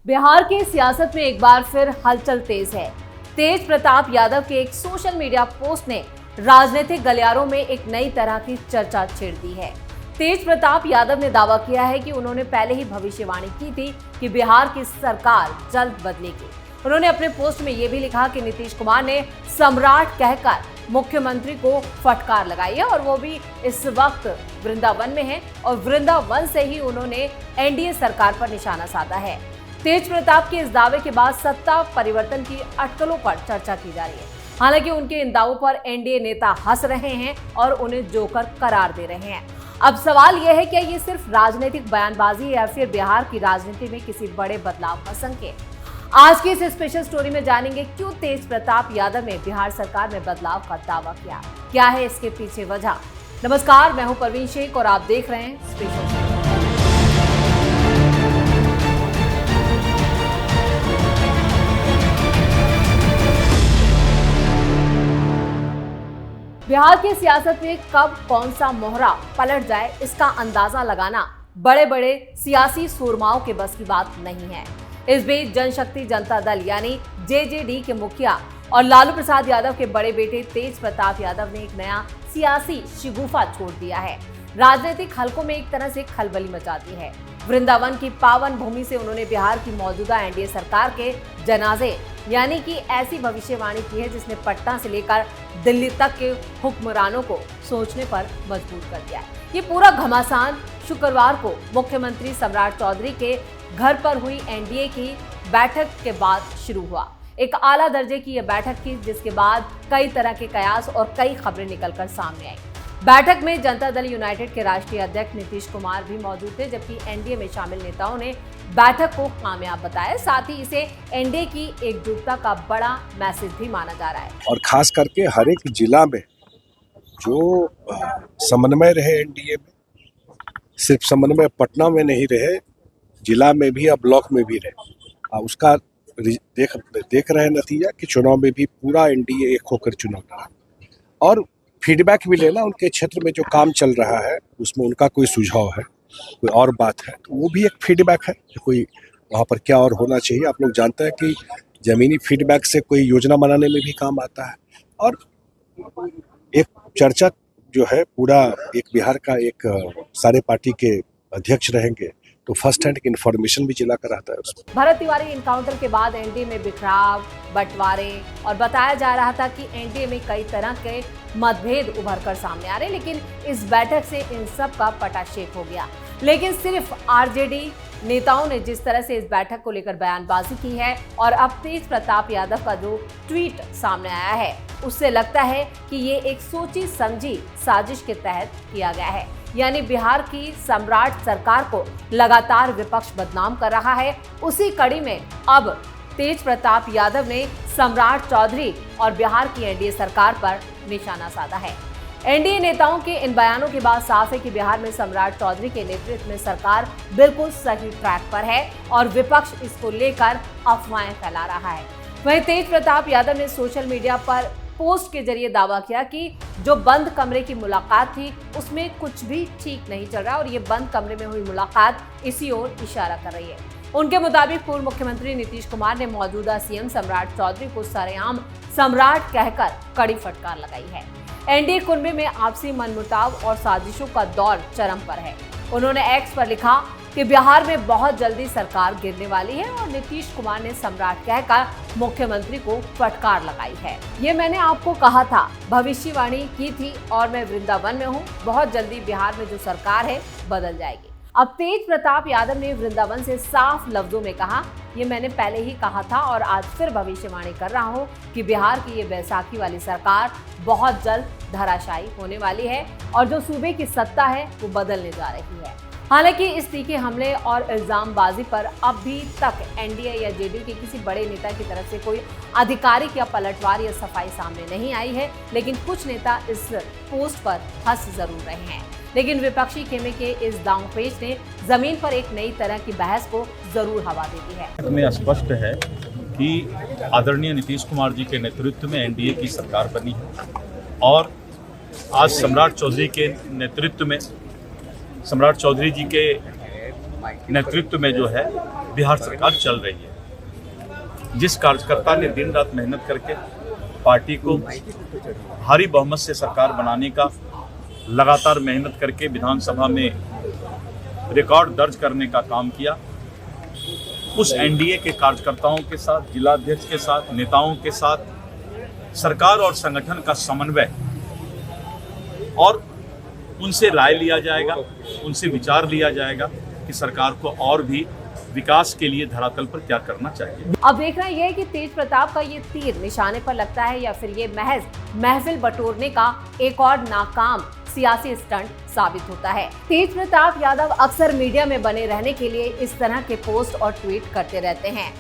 बिहार की सियासत में एक बार फिर हलचल तेज है। तेज प्रताप यादव के एक सोशल मीडिया पोस्ट ने राजनीतिक गलियारों में एक नई तरह की चर्चा छेड़ दी है। तेज प्रताप यादव ने दावा किया है कि उन्होंने पहले ही भविष्यवाणी की थी कि बिहार की सरकार जल्द बदलेगी। उन्होंने अपने पोस्ट में यह भी लिखा कि नीतीश कुमार ने सम्राट कहकर मुख्यमंत्री को फटकार लगाई है और वो भी इस वक्त वृंदावन में है और वृंदावन से ही उन्होंने एनडीए सरकार पर निशाना साधा है। तेज प्रताप के इस दावे के बाद सत्ता परिवर्तन की अटकलों पर चर्चा की जा रही है। हालांकि उनके इन दावों पर एनडीए नेता हंस रहे हैं और उन्हें जोकर करार दे रहे हैं। अब सवाल यह है कि ये सिर्फ राजनीतिक बयानबाजी या फिर बिहार की राजनीति में किसी बड़े बदलाव का संकेत। आज की इस स्पेशल स्टोरी में जानेंगे क्यों तेज प्रताप यादव ने बिहार सरकार में बदलाव का दावा किया, क्या है इसके पीछे वजह। नमस्कार, मैं हूं परवीन शेख और आप देख रहे हैं स्पेशल स्टोरी। बिहार की सियासत में कब कौन सा मोहरा पलट जाए इसका अंदाजा लगाना बड़े बड़े सियासी सूरमाओं के बस की बात नहीं है। इस बीच जनशक्ति जनता दल यानी जेजेडी के मुखिया और लालू प्रसाद यादव के बड़े बेटे तेज प्रताप यादव ने एक नया सियासी शिगुफा छोड़ दिया है। राजनीतिक हलकों में एक तरह से खलबली मचा दी है। वृंदावन की पावन भूमि से उन्होंने बिहार की मौजूदा एनडीए सरकार के जनाजे यानी कि ऐसी भविष्यवाणी की है जिसने पटना से लेकर दिल्ली तक के हुक्मरानों को सोचने पर मजबूर कर दिया है। ये पूरा घमासान शुक्रवार को मुख्यमंत्री सम्राट चौधरी के घर पर हुई एनडीए की बैठक के बाद शुरू हुआ। एक आला दर्जे की यह बैठक थी जिसके बाद कई तरह के कयास और कई खबरें निकलकर सामने आई। बैठक में जनता दल यूनाइटेड के राष्ट्रीय अध्यक्ष नीतीश कुमार भी मौजूद थे, जबकि एनडीए में शामिल नेताओं ने बैठक को कामयाब बताया। साथ ही इसे एनडीए की एकजुटता का बड़ा मैसेज भी माना जा रहा है। और खास करके हर एक जिला में जो समन्वय रहे एनडीए में, सिर्फ समन्वय पटना में नहीं रहे, जिला में भी या ब्लॉक में भी रहे। उसका देख रहे नतीजा कि चुनाव में भी पूरा एनडीए एक होकर चुनाव लड़ा और फीडबैक भी लेना उनके क्षेत्र में जो काम चल रहा है उसमें उनका कोई सुझाव है, कोई और बात है तो वो भी एक फीडबैक है कि कोई वहाँ पर क्या और होना चाहिए। आप लोग जानते हैं कि जमीनी फीडबैक से कोई योजना बनाने में भी काम आता है। और एक चर्चा जो है पूरा एक बिहार का एक सारे पार्टी के अध्यक्ष रहेंगे तो फर्स्ट हैंड इन्फॉर्मेशन भी जिला का रहता है उसमें। भरत तिवारी इनकाउंटर के बाद एनडीए में बिखराव, बंटवारे और बताया जा रहा था कि एनडीए में कई तरह के मतभेद उभर कर सामने आ रहे, लेकिन इस बैठक से इन सब का पटाक्षेप हो गया। लेकिन सिर्फ आरजेडी नेताओं ने जिस तरह से इस बैठक को लेकर बयानबाजी की है और अब तेज प्रताप यादव का जो ट्वीट सामने आया है उससे लगता है कि ये एक सोची समझी साजिश के तहत किया गया है। यानी बिहार की सम्राट सरकार को लगातार विपक्ष बदनाम कर रहा है। उसी कड़ी में अब तेज प्रताप यादव ने सम्राट चौधरी और बिहार की एनडीए सरकार पर निशाना साधा है। एनडीए नेताओं के इन बयानों के बाद साफ है कि बिहार में सम्राट चौधरी के नेतृत्व में सरकार बिल्कुल सही ट्रैक पर है और विपक्ष इसको लेकर अफवाहें फैला रहा है। वहीं तेज प्रताप यादव ने सोशल मीडिया पर पोस्ट के जरिए दावा किया कि जो बंद कमरे की मुलाकात थी उसमें कुछ भी ठीक नहीं चल रहा और ये बंद कमरे में हुई मुलाकात इसी ओर इशारा कर रही है। उनके मुताबिक पूर्व मुख्यमंत्री नीतीश कुमार ने मौजूदा सीएम सम्राट चौधरी को सरेआम सम्राट कहकर कड़ी फटकार लगाई है। एनडीए कुनबे में आपसी मनमुटाव और साजिशों का दौर चरम पर है। उन्होंने एक्स पर लिखा कि बिहार में बहुत जल्दी सरकार गिरने वाली है और नीतीश कुमार ने सम्राट कहकर मुख्यमंत्री को फटकार लगाई है। ये मैंने आपको कहा था, भविष्यवाणी की थी और मैं वृंदावन में हूँ। बहुत जल्दी बिहार में जो सरकार है बदल जाएगी। अब तेज प्रताप यादव ने वृंदावन से साफ लफ्जों में कहा, ये मैंने पहले ही कहा था और आज फिर भविष्यवाणी कर रहा हूँ कि बिहार की ये बैसाखी वाली सरकार बहुत जल्द धराशायी होने वाली है और जो सूबे की सत्ता है वो बदलने जा रही है। हालांकि इस तीखे हमले और इल्जामबाजी पर अभी तक एनडीए या जेडीयू के किसी बड़े नेता की तरफ से कोई आधिकारिक या पलटवार या सफाई सामने नहीं आई है, लेकिन कुछ नेता इस पोस्ट पर हंस जरूर रहे हैं। लेकिन विपक्षी खेमे के इस दांवपेच ने जमीन पर एक नई तरह की बहस को जरूर हवा दे दी है। में स्पष्ट है कि आदरणीय नीतीश कुमार जी के नेतृत्व में एनडीए की सरकार बनी है और आज सम्राट चौधरी के नेतृत्व में सम्राट चौधरी जी के नेतृत्व में जो है बिहार सरकार चल रही है। जिस कार्यकर्ता ने दिन रात मेहनत करके पार्टी को भारी बहुमत से सरकार बनाने का लगातार मेहनत करके विधानसभा में रिकॉर्ड दर्ज करने का काम किया, उस एनडीए के कार्यकर्ताओं के साथ, जिलाध्यक्ष के साथ, नेताओं के साथ सरकार और संगठन का समन्वय और उनसे राय लिया जाएगा, उनसे विचार लिया जाएगा कि सरकार को और भी विकास के लिए धरातल पर क्या करना चाहिए। अब देखना यह है कि तेज प्रताप का ये तीर निशाने पर लगता है या फिर ये महज महफिल बटोरने का एक और नाकाम सियासी स्टंट साबित होता है। तेज प्रताप यादव अक्सर मीडिया में बने रहने के लिए इस तरह के पोस्ट और ट्वीट करते रहते हैं।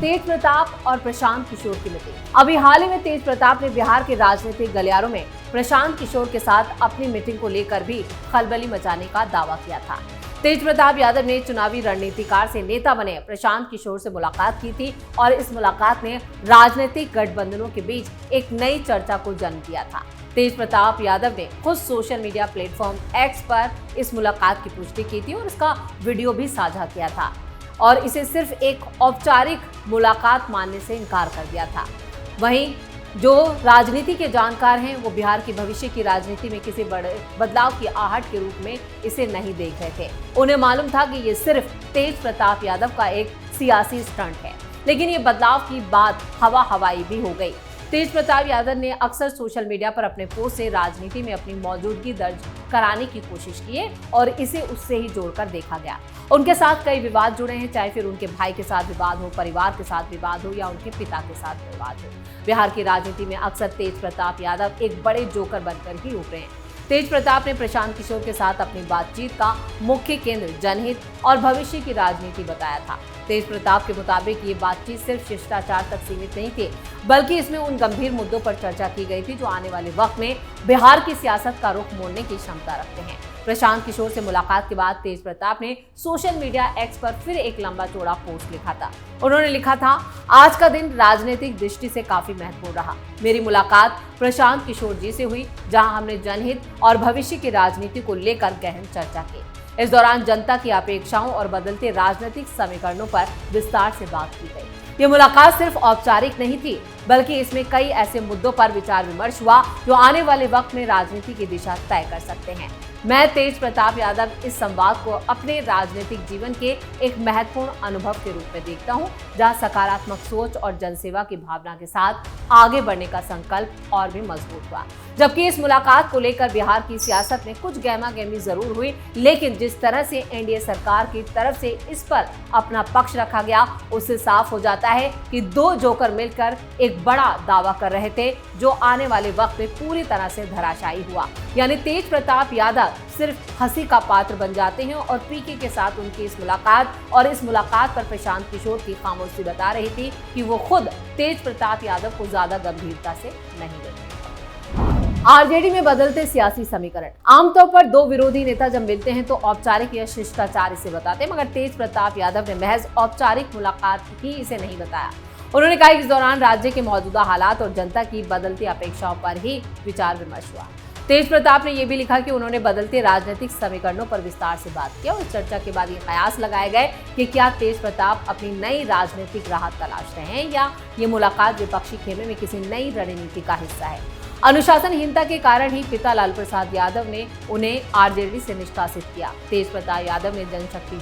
तेज प्रताप और प्रशांत किशोर की मीटिंग। अभी हाल ही में तेज प्रताप ने बिहार के राजनीतिक गलियारों में प्रशांत किशोर के साथ अपनी मीटिंग को लेकर भी खलबली मचाने का दावा किया था। तेज प्रताप यादव ने चुनावी रणनीतिकार से नेता बने प्रशांत किशोर से मुलाकात की थी और इस मुलाकात ने राजनीतिक गठबंधनों के बीच एक नई चर्चा को जन्म दिया था। तेज प्रताप यादव ने खुद सोशल मीडिया प्लेटफॉर्म एक्स पर इस मुलाकात की पुष्टि की थी और इसका वीडियो भी साझा किया था और इसे सिर्फ एक औपचारिक मुलाकात मानने से इनकार कर दिया था। वहीं जो राजनीति के जानकार हैं वो बिहार की भविष्य की राजनीति में किसी बड़े बदलाव की आहट के रूप में इसे नहीं देख रहे थे। उन्हें मालूम था कि ये सिर्फ तेज प्रताप यादव का एक सियासी स्टंट है, लेकिन ये बदलाव की बात हवा हवाई भी हो गई। तेज प्रताप यादव ने अक्सर सोशल मीडिया पर अपने पोस्ट से राजनीति में अपनी मौजूदगी दर्ज कराने की कोशिश की है और इसे उससे ही जोड़कर देखा गया। उनके साथ कई विवाद जुड़े हैं, चाहे फिर उनके भाई के साथ विवाद हो, परिवार के साथ विवाद हो या उनके पिता के साथ विवाद हो। बिहार की राजनीति में अक्सर तेज प्रताप यादव एक बड़े जोकर बनकर ही उभरे हैं। तेज प्रताप ने प्रशांत किशोर के साथ अपनी बातचीत का मुख्य केंद्र जनहित और भविष्य की राजनीति बताया था। तेज प्रताप के मुताबिक ये बातचीत सिर्फ शिष्टाचार तक सीमित नहीं थी, बल्कि इसमें उन गंभीर मुद्दों पर चर्चा की गई थी जो आने वाले वक्त में बिहार की सियासत का रुख मोड़ने की क्षमता रखते हैं। प्रशांत किशोर से मुलाकात के बाद तेज प्रताप ने सोशल मीडिया एक्स पर फिर एक लंबा चौड़ा पोस्ट लिखा था। उन्होंने लिखा था, आज का दिन राजनीतिक दृष्टि से काफी महत्वपूर्ण रहा। मेरी मुलाकात प्रशांत किशोर जी से हुई, जहां हमने जनहित और भविष्य की राजनीति को लेकर गहन चर्चा की। इस दौरान जनता की अपेक्षाओं और बदलते राजनीतिक समीकरणों पर विस्तार से बात की गई। ये मुलाकात सिर्फ औपचारिक नहीं थी, बल्कि इसमें कई ऐसे मुद्दों पर विचार विमर्श हुआ जो आने वाले वक्त में राजनीति की दिशा तय कर सकते हैं। मैं तेज प्रताप यादव इस संवाद को अपने राजनीतिक जीवन के एक महत्वपूर्ण अनुभव के रूप में देखता हूं, जहां सकारात्मक सोच और जनसेवा की भावना के साथ आगे बढ़ने का संकल्प और भी मजबूत हुआ। जबकि इस मुलाकात को लेकर बिहार की सियासत में कुछ गहमागहमी जरूर हुई, लेकिन जिस तरह से एनडीए सरकार की तरफ से इस पर अपना पक्ष रखा गया, उससे साफ हो जाता है कि दो जोकर मिलकर एक बड़ा दावा कर रहे थे जो आने वाले वक्त में पूरी तरह से धराशायी हुआ। यानी तेज प्रताप यादव सिर्फ हंसी का पात्र बन जाते हैं और पीके के साथ उनकी इस मुलाकात पर प्रशांत किशोर की खामोशी बता रही थी कि वो खुद तेज प्रताप यादव को ज्यादा गंभीरता से नहीं लेते। आरजेडी में बदलते सियासी समीकरण। आमतौर पर दो विरोधी नेता जब मिलते हैं तो औपचारिक या शिष्टाचार इसे बताते हैं, मगर तेज प्रताप यादव ने महज औपचारिक मुलाकात ही इसे नहीं बताया। उन्होंने कहा कि इस दौरान राज्य के मौजूदा हालात और जनता की बदलती अपेक्षाओं पर ही विचार विमर्श हुआ। तेज प्रताप ने यह भी लिखा कि उन्होंने बदलते राजनीतिक समीकरणों पर विस्तार से बात किया और इस चर्चा के बाद ये कयास लगाए गए कि क्या तेज प्रताप अपनी नई राजनीतिक राह तलाश रहे हैं या ये मुलाकात विपक्षी खेमे में किसी नई रणनीति का हिस्सा है। अनुशासनहीनता के कारण ही पिता लालू प्रसाद यादव ने उन्हें आरजेडी से निष्कासित किया। तेज प्रताप यादव ने जनशक्ति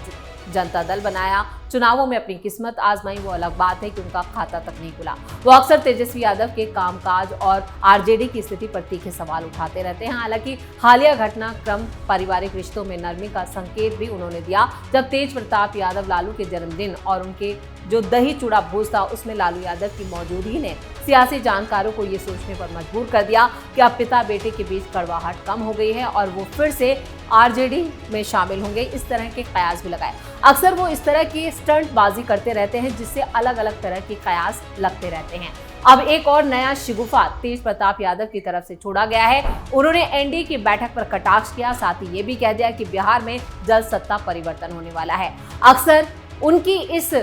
जनता दल बनाया, चुनावों में अपनी किस्मत आजमाई, वो अलग बात है कि उनका खाता तक नहीं खुला। वो अक्सर तेजस्वी यादव के कामकाज और आरजेडी की स्थिति पर तीखे सवाल उठाते रहते हैं। हालांकि हालिया घटनाक्रम पारिवारिक रिश्तों में नरमी का संकेत भी उन्होंने दिया, जब तेज प्रताप यादव लालू के जन्मदिन और उनके जो दही चूड़ा भोज था उसमें लालू यादव की मौजूदगी ने सियासी जानकारों को ये सोचने पर मजबूर कर दिया कि अब पिता बेटे के बीच कड़वाहट कम हो गई है और वो फिर से आरजेडी में शामिल होंगे। इस तरह के कयास भी लगाए। अक्सर वो इस तरह की स्टंटबाजी करते रहते हैं जिससे अलग अलग तरह के कयास लगते रहते हैं। अब एक और नया शिगुफा तेज प्रताप यादव की तरफ से छोड़ा गया है। उन्होंने एनडीए की बैठक पर कटाक्ष किया, साथ ही ये भी कह दिया कि बिहार में जल्द सत्ता परिवर्तन होने वाला है। अक्सर उनकी इस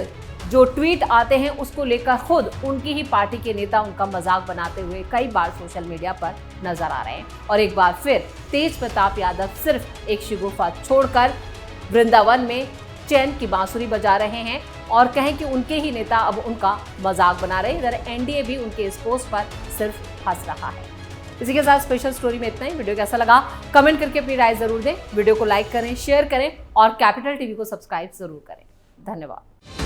जो ट्वीट आते हैं उसको लेकर खुद उनकी ही पार्टी के नेता उनका मजाक बनाते हुए कई बार सोशल मीडिया पर नजर आ रहे हैं। और एक बार फिर तेज प्रताप यादव सिर्फ एक शिगुफा छोड़कर वृंदावन में चैन की बांसुरी बजा रहे हैं और कहें कि उनके ही नेता अब उनका मजाक बना रहे हैं। इधर एनडीए भी उनके इस पोस्ट पर सिर्फ हंस रहा है। इसी के साथ स्पेशल स्टोरी में इतना ही। वीडियो कैसा लगा कमेंट करके अपनी राय जरूर दें। वीडियो को लाइक करें, शेयर करें और कैपिटल टीवी को सब्सक्राइब जरूर करें। धन्यवाद।